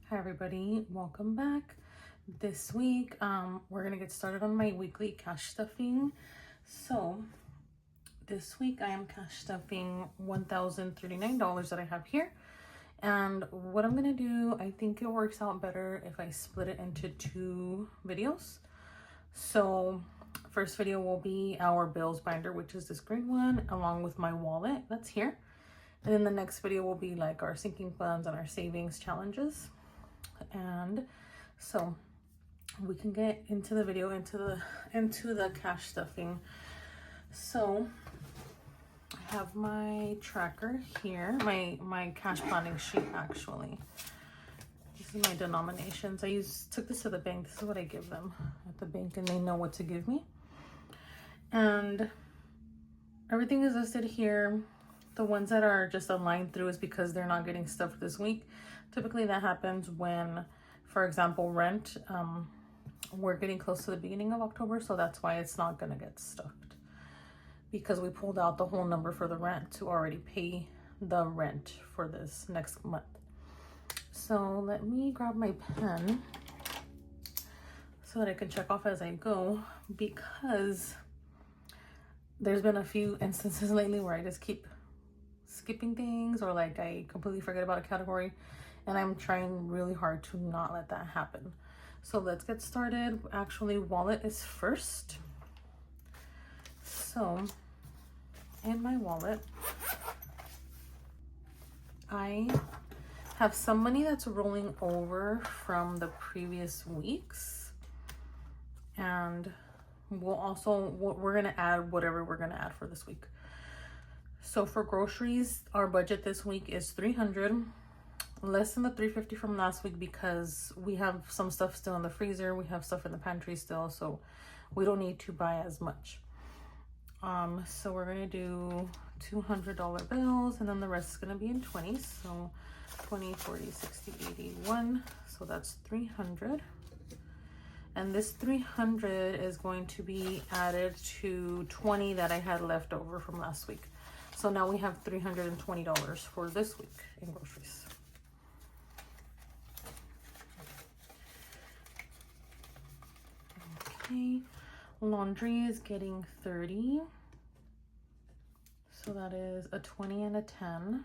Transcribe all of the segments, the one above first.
Hi everybody, welcome back. This week we're gonna get started on my weekly cash stuffing. So this week I am cash stuffing $1,039 that I have here, and what I'm gonna do, I think it works out better if I split it into two videos. So first video will be our bills binder, which is this green one, along with my wallet that's here. And then the next video will be like our sinking funds and our savings challenges. And so we can get into the video, into the cash stuffing. So I have my tracker here, my cash planning sheet. Actually, this is my denominations. I took this to the bank. This is what I give them at the bank, and they know what to give me. And everything is listed here. The ones that are just a line through is because they're not getting stuffed this week. Typically that happens when, for example, rent, we're getting close to the beginning of October, so that's why it's not gonna get stuffed, because we pulled out the whole number for the rent to already pay the rent for this next month. So let me grab my pen so that I can check off as I go, because there's been a few instances lately where I just keep skipping things, or like I completely forget about a category, and I'm trying really hard to not let that happen. So let's get started. Actually, wallet is first. So in my wallet, I have some money that's rolling over from the previous weeks, and we're gonna add whatever we're gonna add for this week. So for groceries, our budget this week is $300, less than the $350 from last week, because we have some stuff still in the freezer. We have stuff in the pantry still, so we don't need to buy as much. So we're gonna do $200 bills, and then the rest is gonna be in 20s. So 20, 40, 60, 80, 1. So that's 300. And this 300 is going to be added to 20 that I had left over from last week. So now we have $320 for this week in groceries. Okay, laundry is getting 30. So that is a 20 and a 10.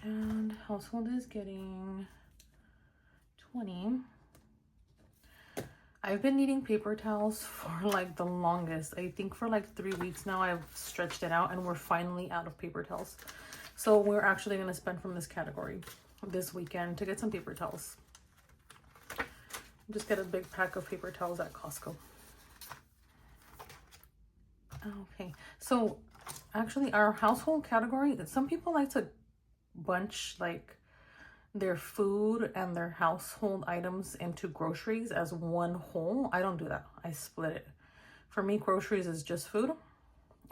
And household is getting 20. I've been needing paper towels for like the longest. I think for like 3 weeks now. I've stretched it out, and we're finally out of paper towels. So we're actually going to spend from this category this weekend to get some paper towels. Just get a big pack of paper towels at Costco. Okay, so actually our household category, some people like to bunch like their food and their household items into groceries as one whole. I don't do that. I split it. For me, groceries is just food,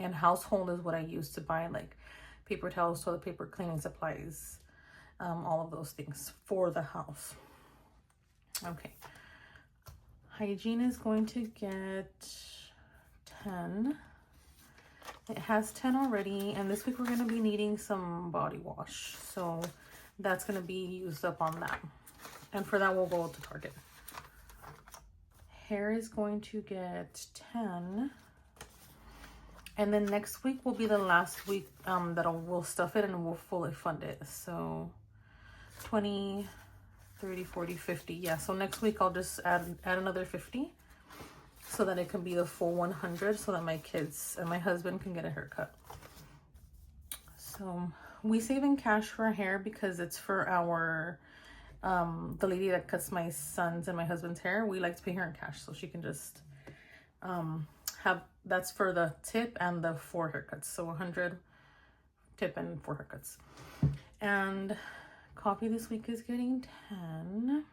and household is what I use to buy like paper towels, toilet paper, cleaning supplies, all of those things for the house. Okay, hygiene is going to get 10. It has 10 already, and this week we're going to be needing some body wash, so that's going to be used up on that. And for that, we'll go to Target. Hair is going to get 10. And then next week will be the last week we'll stuff it and we'll fully fund it. So 20, 30, 40, 50. Yeah, so next week I'll just add another 50 so that it can be the full 100, so that my kids and my husband can get a haircut. So we save in cash for our hair because it's for our the lady that cuts my son's and my husband's hair. We like to pay her in cash, so she can just have, that's for the tip and the 4 haircuts. So 100 tip and 4 haircuts. And coffee this week is getting 10.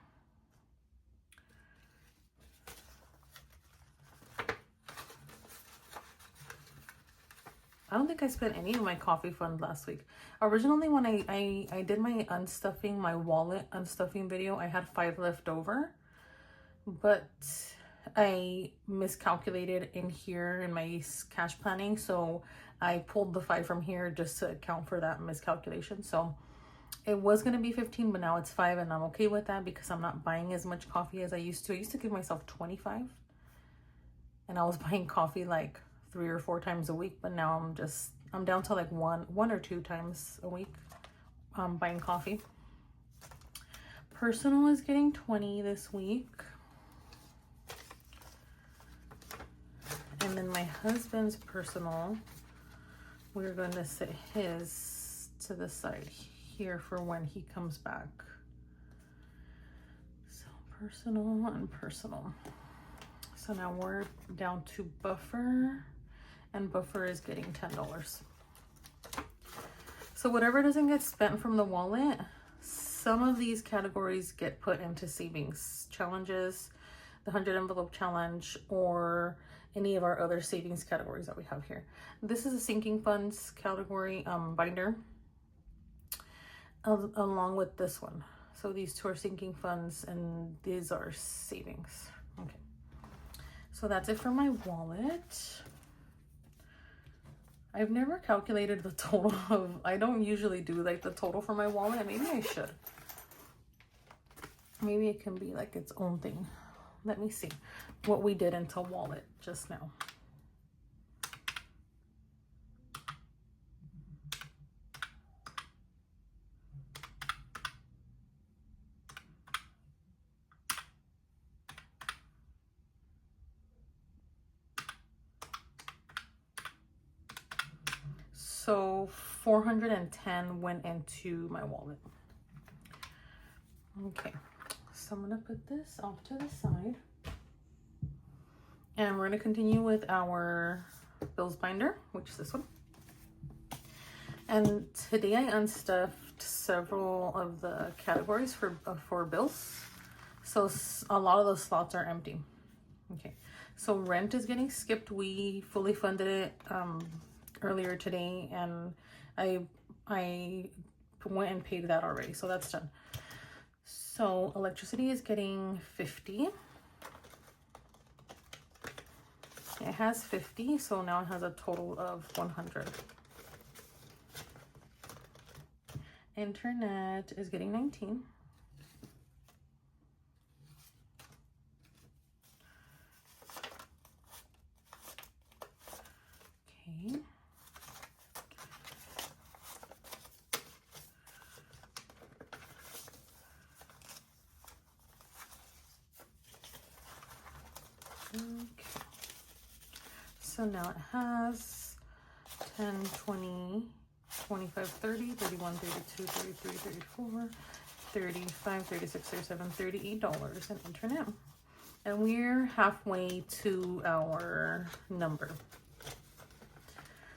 I don't think I spent any of my coffee fund last week. Originally, when I did my unstuffing, my wallet unstuffing video, I had 5 left over. But I miscalculated in here in my cash planning, so I pulled the 5 from here just to account for that miscalculation. So it was going to be 15, but now it's 5, and I'm okay with that because I'm not buying as much coffee as I used to. I used to give myself 25, and I was buying coffee like 3 or 4 times a week, but now I'm down to like one or 2 times a week buying coffee. Personal is getting 20 this week. And then my husband's personal, we're going to set his to the side here for when he comes back. So personal and personal. So now we're down to buffer, and buffer is getting $10. So whatever doesn't get spent from the wallet, some of these categories get put into savings challenges, the 100 envelope challenge, or any of our other savings categories that we have here. This is a sinking funds category binder along with this one. So these 2 are sinking funds and these are savings. Okay. So that's it for my wallet. I've never calculated the total of, I don't usually do like the total for my wallet. Maybe I should. Maybe it can be like its own thing. Let me see what we did into wallet just now. So 410 went into my wallet. Okay, so I'm gonna put this off to the side. And we're gonna continue with our bills binder, which is this one. And today I unstuffed several of the categories for bills. So a lot of those slots are empty. Okay, so rent is getting skipped. We fully funded it earlier today, and I went and paid that already, so that's done. So electricity is getting 50. It has 50, so now it has a total of 100. Internet is getting 19. Okay. Okay. So now it has 10, 20, 25, 30, 31, 32, 33, 34, 35, 36, 37, $38 in internet. And we're halfway to our number.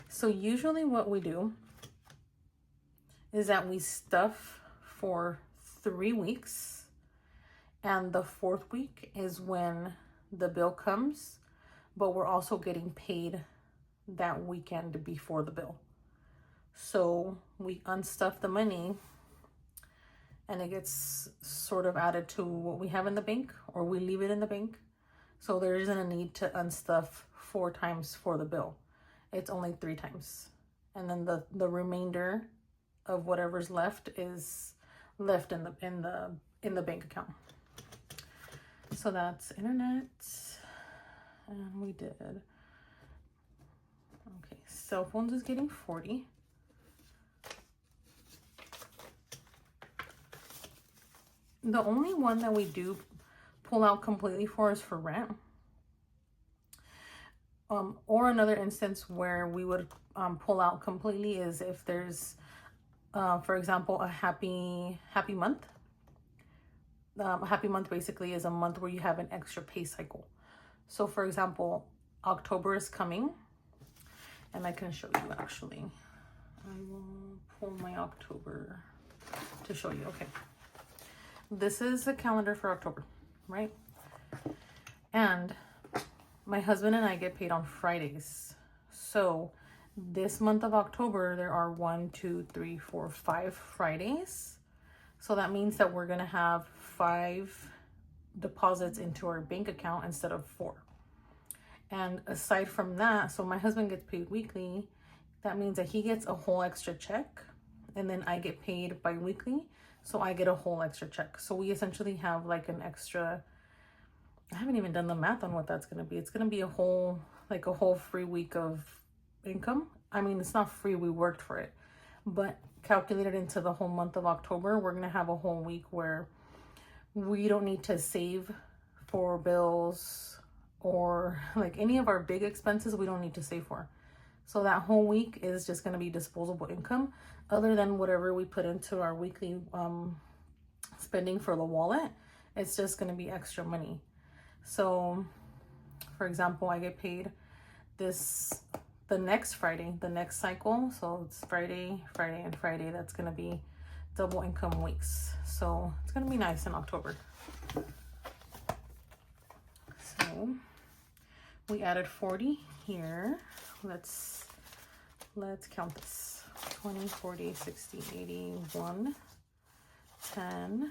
So usually what we do is that we stuff for 3 weeks, and the 4th week is when the bill comes, but we're also getting paid that weekend before the bill. So we unstuff the money and it gets sort of added to what we have in the bank, or we leave it in the bank. So there isn't a need to unstuff 4 times for the bill. It's only 3 times. And then the remainder of whatever's left is left in the bank account. So that's internet. And we did. Okay, cell phones is getting 40. The only one that we do pull out completely for is for rent. Or another instance where we would pull out completely is if there's, for example, a happy month. A happy month basically is a month where you have an extra pay cycle. So for example, October is coming, and I can show you actually. I will pull my October to show you. Okay. This is the calendar for October, right? And my husband and I get paid on Fridays. So this month of October, there are 1, 2, 3, 4, 5 Fridays. So that means that we're going to have 5 deposits into our bank account instead of 4. And aside from that, so my husband gets paid weekly. That means that he gets a whole extra check, and then I get paid bi-weekly, so I get a whole extra check. So we essentially have like an extra, I haven't even done the math on what that's going to be. It's going to be a whole free week of income. I mean, it's not free, we worked for it, but calculated into the whole month of October, we're going to have a whole week where we don't need to save for bills or like any of our big expenses. We don't need to save for. So that whole week is just going to be disposable income, other than whatever we put into our weekly spending for the wallet. It's just going to be extra money. So for example, I get paid the next Friday, the next cycle. So it's Friday, and Friday. That's going to be double income weeks. So it's going to be nice in October. So we added 40 here. Let's count this. 20, 40, 60, 80, 1, 10,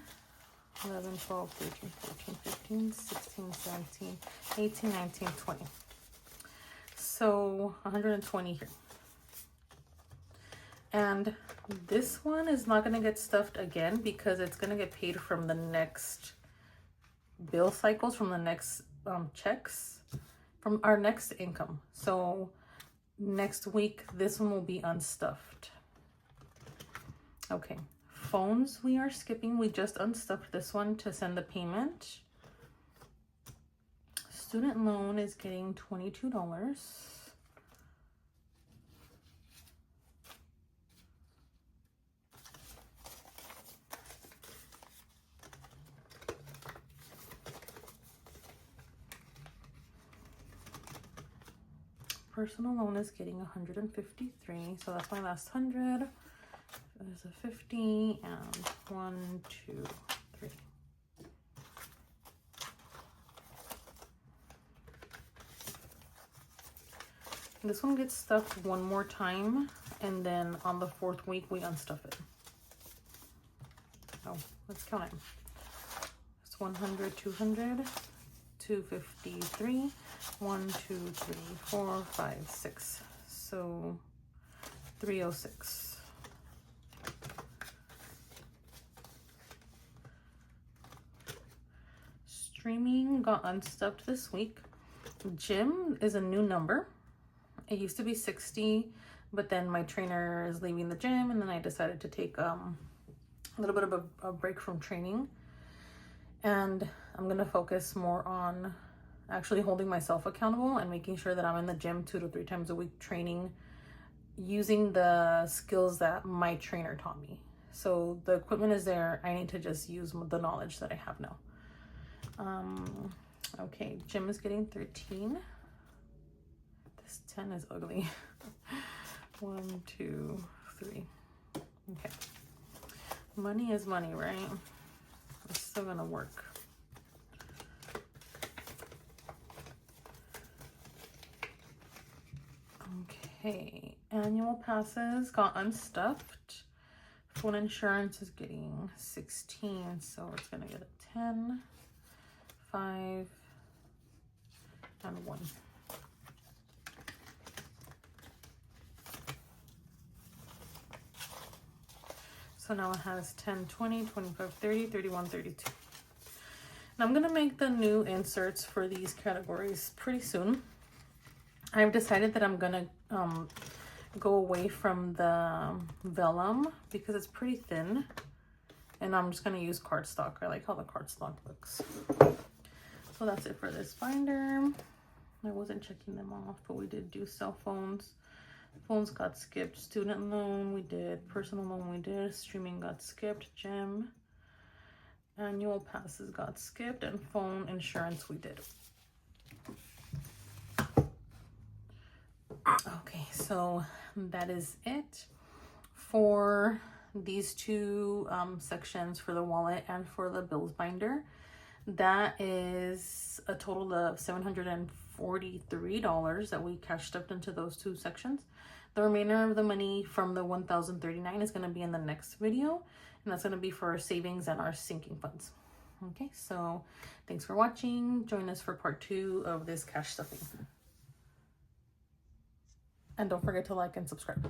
11, 12, 13, 14, 15, 16, 17, 18, 19, 20. So 120 here. And this one is not going to get stuffed again because it's going to get paid from the next bill cycles, from the next checks, from our next income. So next week, this one will be unstuffed. Okay, phones we are skipping. We just unstuffed this one to send the payment. Student loan is getting $22. Personal loan is getting 153, so that's my last 100. There's a 50 and 1, 2, 3. This one gets stuffed one more time, and then on the 4th week we unstuff it. Oh, let's count it. It's 100, 200, 253, 1, 2, 3, 4, 5, 6. So 306. Streaming got unstuffed this week. Gym is a new number. It used to be 60, but then my trainer is leaving the gym, and then I decided to take a little bit of a break from training. And I'm going to focus more on actually holding myself accountable and making sure that I'm in the gym 2 to 3 times a week training, using the skills that my trainer taught me. So the equipment is there. I need to just use the knowledge that I have now. Okay, gym is getting 13. This 10 is ugly. 1, 2, 3. Okay. Money is money, right? It's still gonna work. Okay, annual passes got unstuffed. Phone insurance is getting 16, so it's gonna get a 10, 5, and 1. So now it has 10, 20, 25, 30, 31, 32. And I'm gonna make the new inserts for these categories pretty soon. I've decided that I'm gonna go away from the vellum because it's pretty thin, and I'm just gonna use cardstock. I like how the cardstock looks. So that's it for this binder. I wasn't checking them off, but we did do cell phones. Phones got skipped. Student loan we did. Personal loan we did. Streaming got skipped. Gym. Annual passes got skipped. And phone insurance we did. Okay, so that is it for these two sections, for the wallet and for the bills binder. That is a total of $743 that we cashed up into those two sections. The remainder of the money from the $1,039 is going to be in the next video, and that's going to be for our savings and our sinking funds. Okay, so thanks for watching. Join us for part 2 of this cash stuffing. And don't forget to like and subscribe.